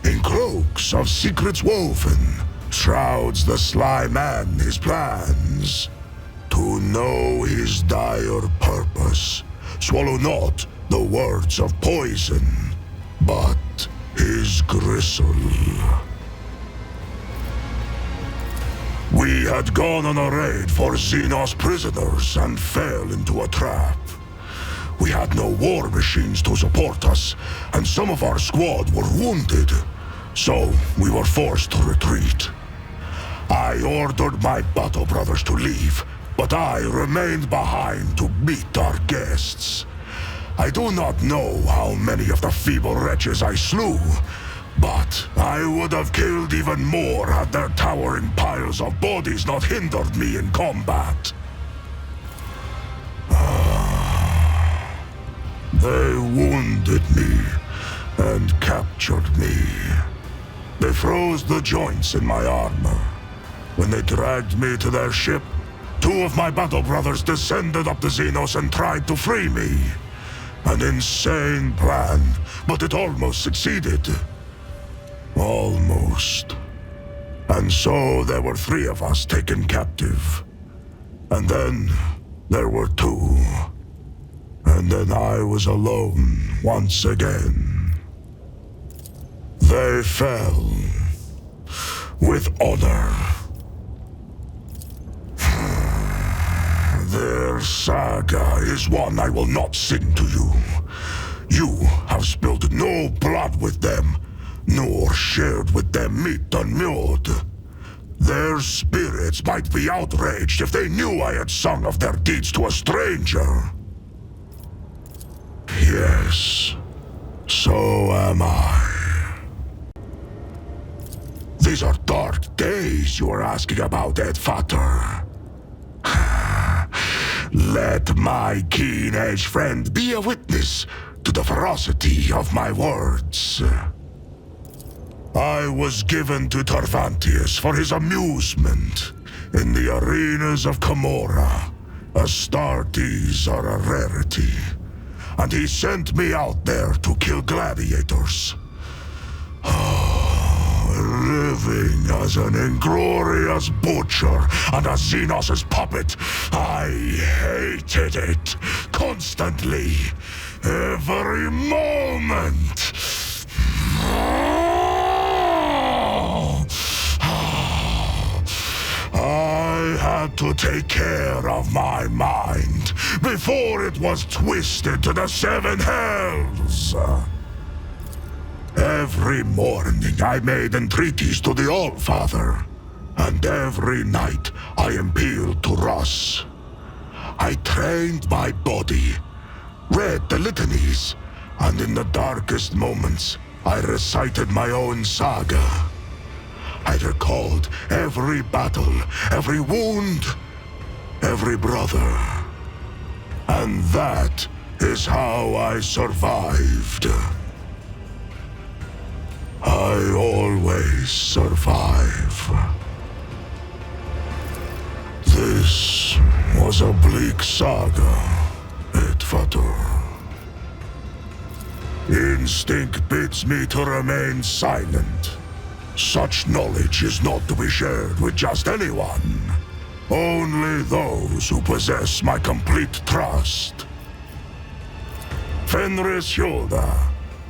In cloaks of secrets woven, shrouds the sly man his plans. To know his dire purpose, swallow not the words of poison, but his gristle. We had gone on a raid for Xenos prisoners and fell into a trap. We had no war machines to support us, and some of our squad were wounded, so we were forced to retreat. I ordered my battle brothers to leave, but I remained behind to meet our guests. I do not know how many of the feeble wretches I slew, but I would have killed even more had their towering piles of bodies not hindered me in combat. They wounded me and captured me. They froze the joints in my armor. When When they dragged me to their ship, 2 of my battle brothers descended up the Xenos and tried to free me. An insane plan, but it almost succeeded. Almost. And so there were 3 of us taken captive. And then there were 2. And then I was alone once again. They fell with honor. Their saga is one I will not sing to you. You have spilled no blood with them, nor shared with them meat unmewed. Their spirits might be outraged if they knew I had sung of their deeds to a stranger. Yes, so am I. These are dark days you are asking about, Edfater. Let my keen-edged friend be a witness to the ferocity of my words. I was given to Tarvantius for his amusement in the arenas of Camorra. Astartes are a rarity, and he sent me out there to kill gladiators. Living as an inglorious butcher and a Xenos' puppet, I hated it constantly, every moment. I had to take care of my mind before it was twisted to the 7 hells. Every morning I made entreaties to the Allfather, and every night I appealed to Ross. I trained my body, read the litanies, and in the darkest moments I recited my own saga. I recalled every battle, every wound, every brother. And that is how I survived. I always survive. This was a bleak saga, Edfater. Instinct bids me to remain silent. Such knowledge is not to be shared with just anyone. Only those who possess my complete trust. Fenris Hjulda,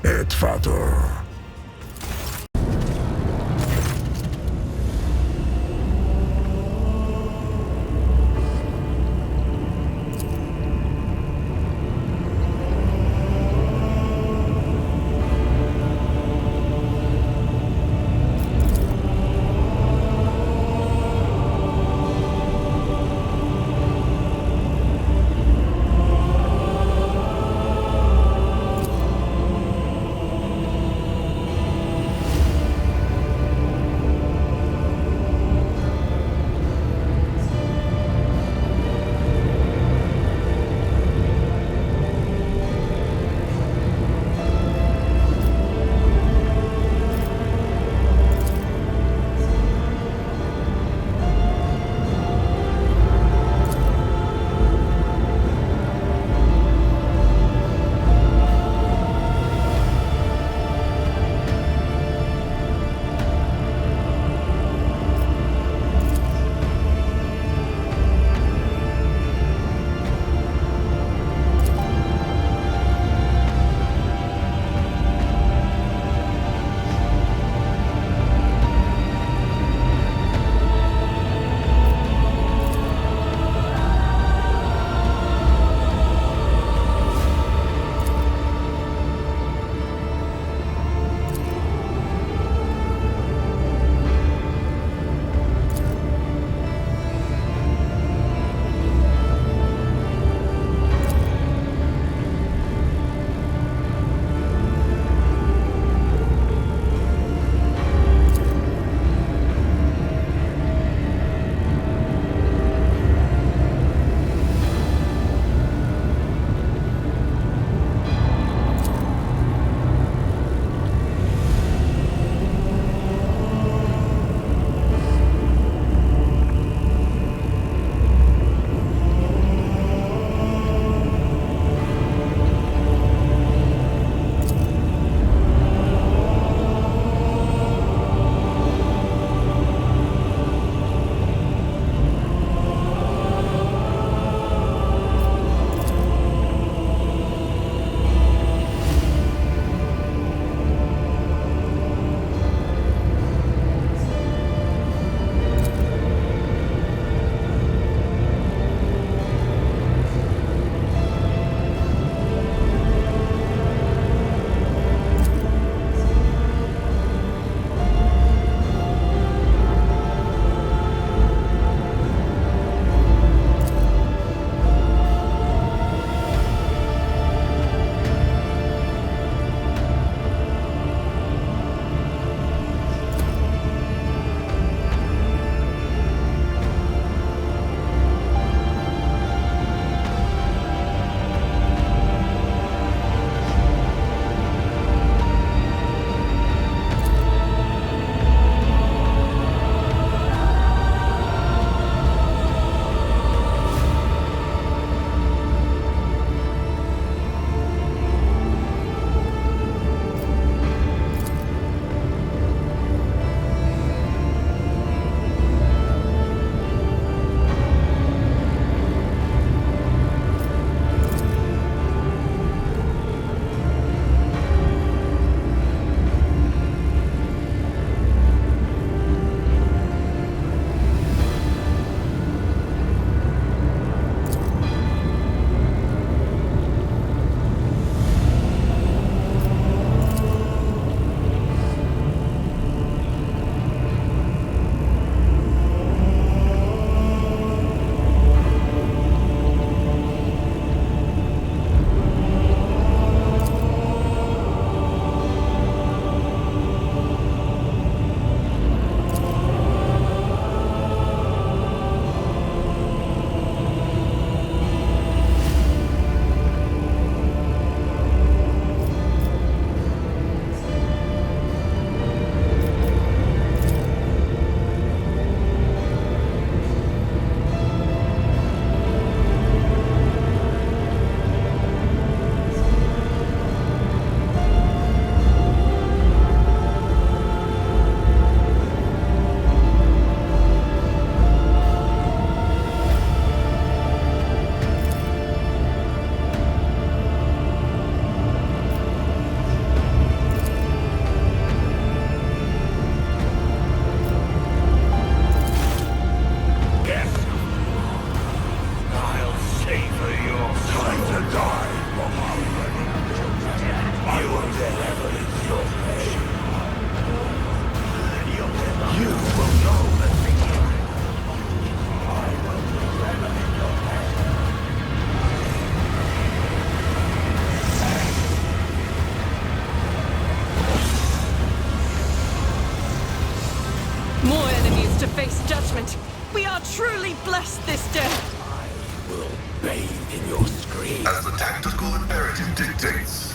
Edfater. are truly blessed this day. Will bathe in your scream. As the tactical imperative dictates.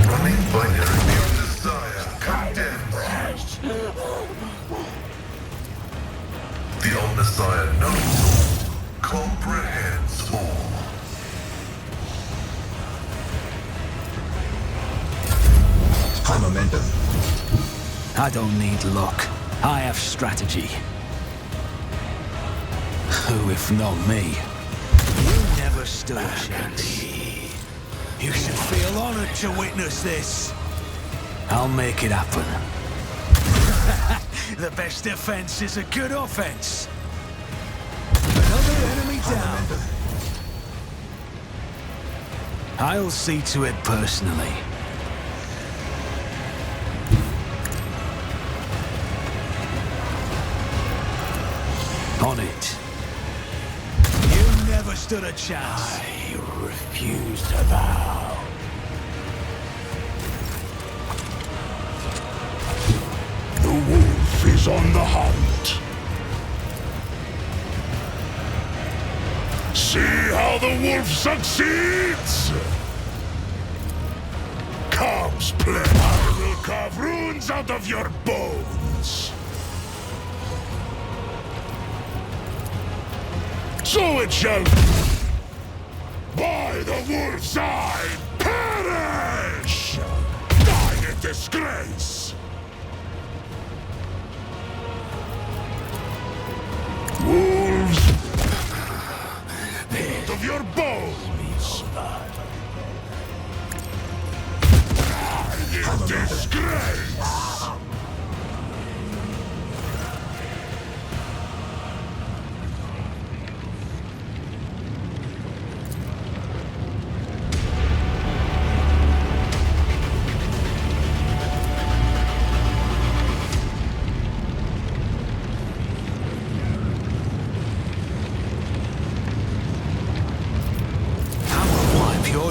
Running binary beyond desire condemns. The Omnissiah knows all, comprehends all. High momentum. I don't need luck. I have strategy. Who if not me? You never stood a chance. You should feel honored to witness this. I'll make it happen. The best defense is a good offense. Another enemy down. I'll see to it personally. On it. You never stood a chance. I refuse to bow. The wolf is on the hunt. See how the wolf succeeds? Cubs play. I will carve runes out of your bones. So it shall be. By the wolf's eye, perish! Die in disgrace! Wolves, out of your bones! Die in disgrace!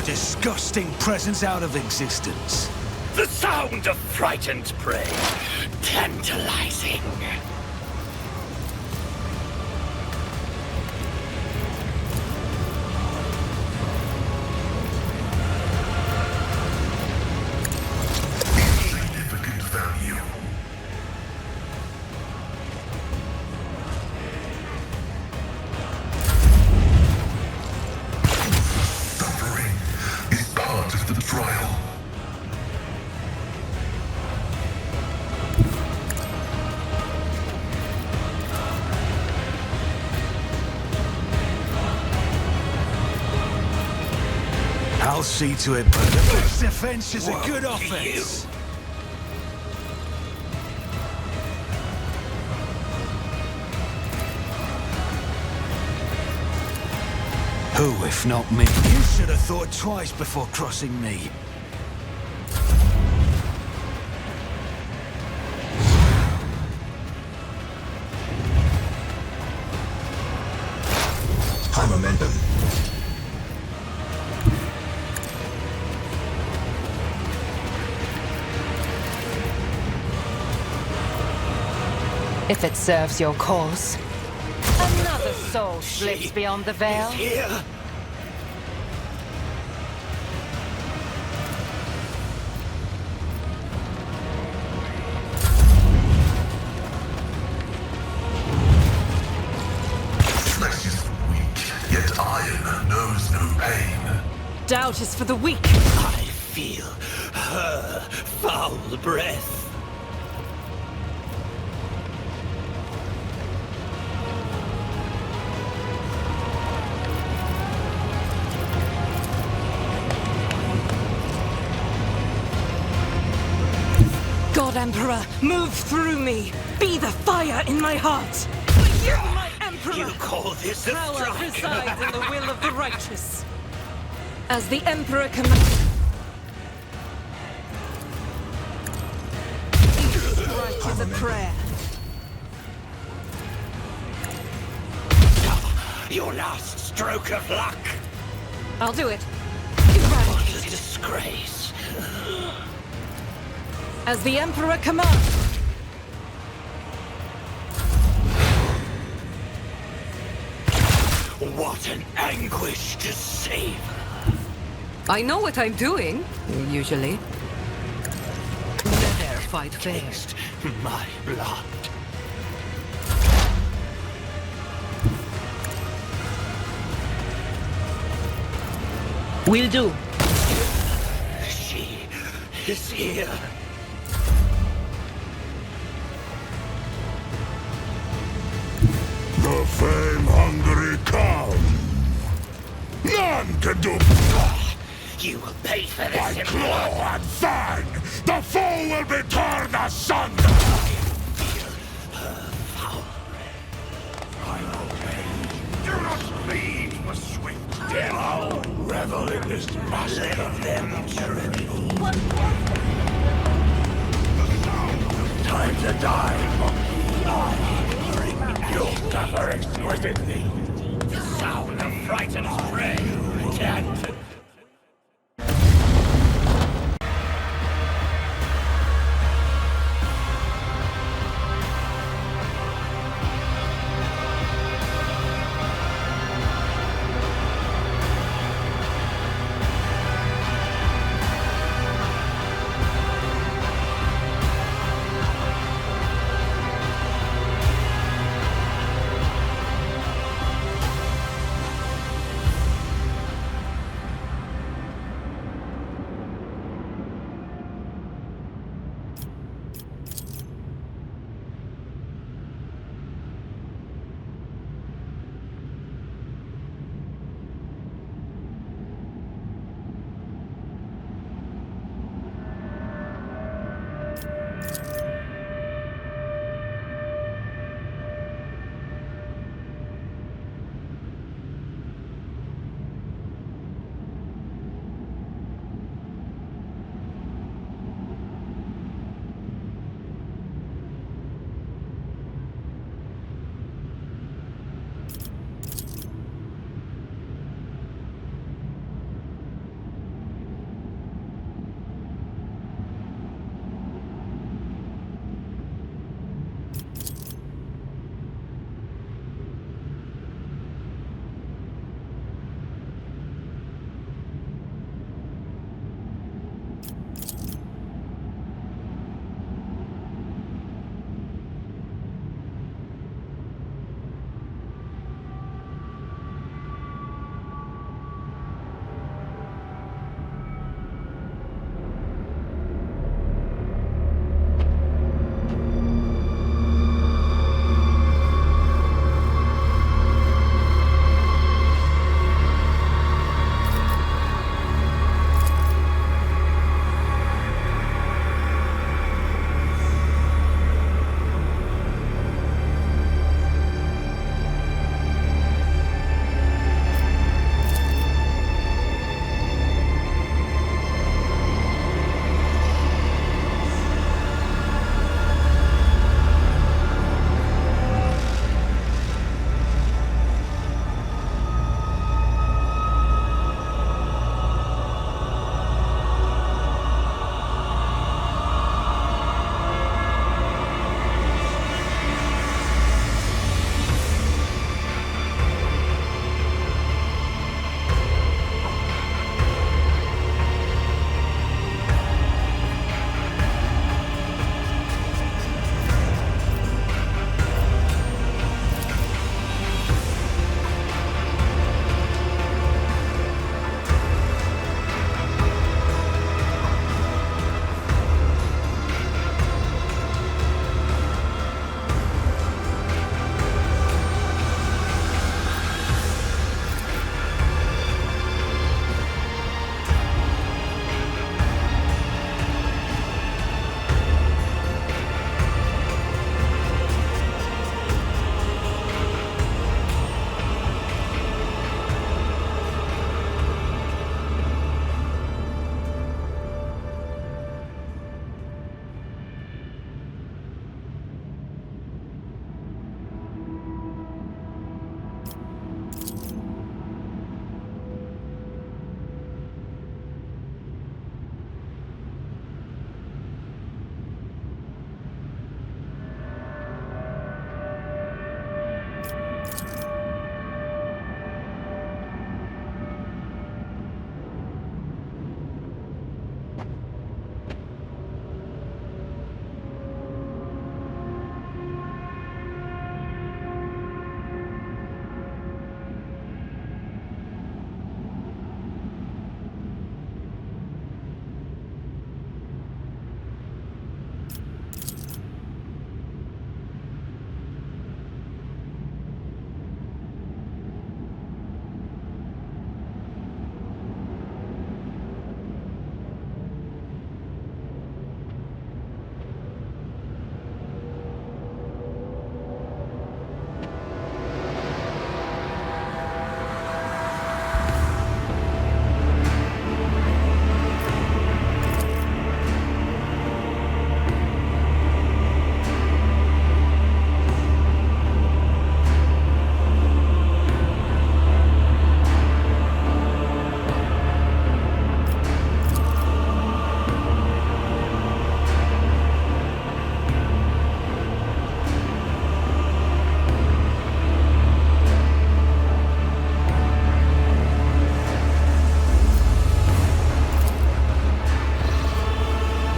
Disgusting presence out of existence. The sound of frightened prey. Tantalizing. Significant value. Suffering is part of the trial. I'll see to it, but the best defense is a good offense. Who, if not me? You should have thought twice before crossing me. High momentum. If it serves your cause. Another soul slips beyond the veil. Here. Flesh is weak, yet iron knows no pain. Doubt is for the weak. I feel her foul breath. God Emperor, move through me. Be the fire in my heart. For you, my Emperor. You call this a Power strike? resides in the will of the righteous. As the Emperor commands. Each strike is a prayer. Your last stroke of luck. I'll do it. disgrace. As the Emperor commands. What an anguish to save. I know what I'm doing, usually. Never fight fair. Taste my blood. Will do. She is here. The fame-hungry come. None can do. You will pay for By this. claw and fang, the foe will be torn asunder. Do not leave for swift death. I'll revel in this massacre. Let them tremble. Time to die, monkey. I bring you suffer exquisitely. The sound of frightened prey. Can't